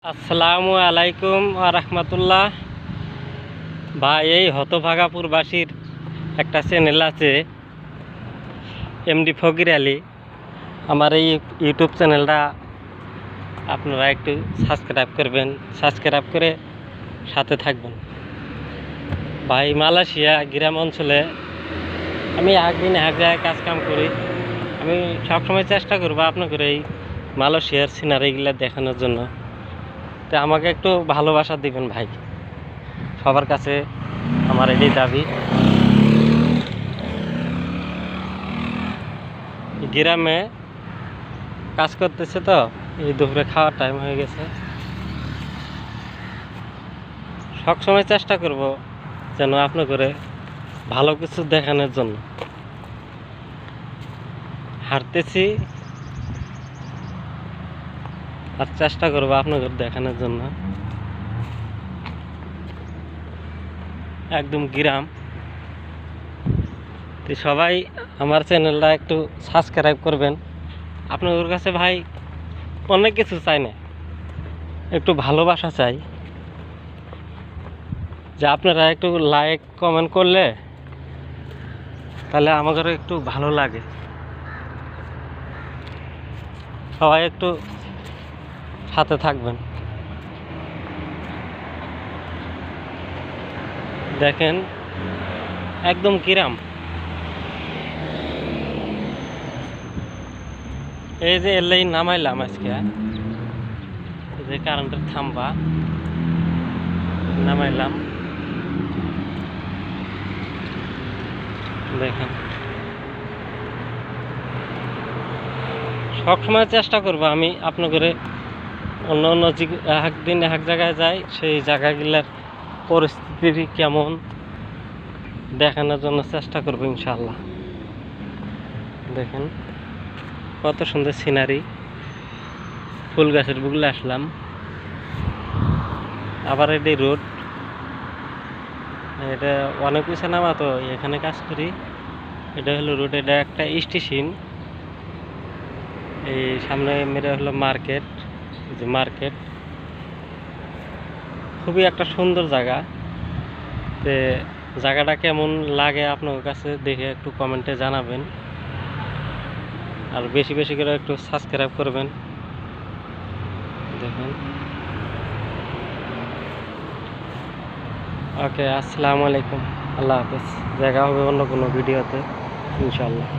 আসসালামু আলাইকুম রাহমাতুল্লাহ। ভাই, এই হতভাগাপুরবাসীর একটা চ্যানেল আছে এমডি ফকির আলী। আমার এই ইউটিউব চ্যানেলটা আপনারা একটু সাবস্ক্রাইব করবেন, সাবস্ক্রাইব করে সাথে থাকবেন। ভাই, মালয়েশিয়া গ্রাম অঞ্চলে আমি একদিন এক জায়গায় কাজকাম করি। আমি সবসময় চেষ্টা করবো আপনাকে এই মালয়েশিয়ার সিনারিগুলো দেখানোর জন্য। তো আমাকে একটু ভালোবাসা দিবেন ভাই, সবার কাছে আমার এটাই দাবি। গ্রামে কাজ করতেছে তো, এই দুপুরে খাওয়ার টাইম হয়ে গেছে। সবসময় চেষ্টা করব যেন আপনি করে ভালো কিছু দেখানোর জন্য। হাঁটতেছি আর চেষ্টা করবো আপনাকে দেখানোর জন্য। একদম গ্রাম। তো সবাই আমার চ্যানেলটা একটু সাবস্ক্রাইব করবেন। আপনাদের কাছে ভাই অনেক কিছু চাই না, একটু ভালোবাসা চাই, যে আপনারা একটু লাইক কমেন্ট করলে তাহলে আমাদের একটু ভালো লাগে। সবাই একটু সাথে থাকবেন। দেখেন একদম গ্রাম। এই যে এলেই নামাইলাম আজকে, এই যে কারেন্টের থাম্বা নামাইলাম। দেখেন সবসময় চেষ্টা করবো আমি আপনাদের অন্য অন্য একদিন এক জায়গায় যাই, সেই জায়গাগুলোর পরিস্থিতি কেমন দেখানোর জন্য চেষ্টা করবো ইনশাআল্লাহ। দেখেন কত সুন্দর সিনারি, ফুল গাছের বুগলে আসলাম। আবার এটি রোড, এটা অনেক কিছু নামা, তো এখানে কাজ করি। এটা হলো রোড, এটা একটা স্টেশন। এই সামনে মেরে হলো মার্কেট, যে মার্কেট খুবই একটা সুন্দর জায়গা। তো জায়গাটা কেমন লাগে আপনার কাছে দেখে একটু কমেন্টে জানাবেন, আর বেশি বেশি করে একটু সাবস্ক্রাইব করবেন। দেখেন ওকে, আসসালামু আলাইকুম, আল্লাহ হাফেজ। দেখা হবে অন্য কোনো ভিডিওতে ইনশাআল্লাহ।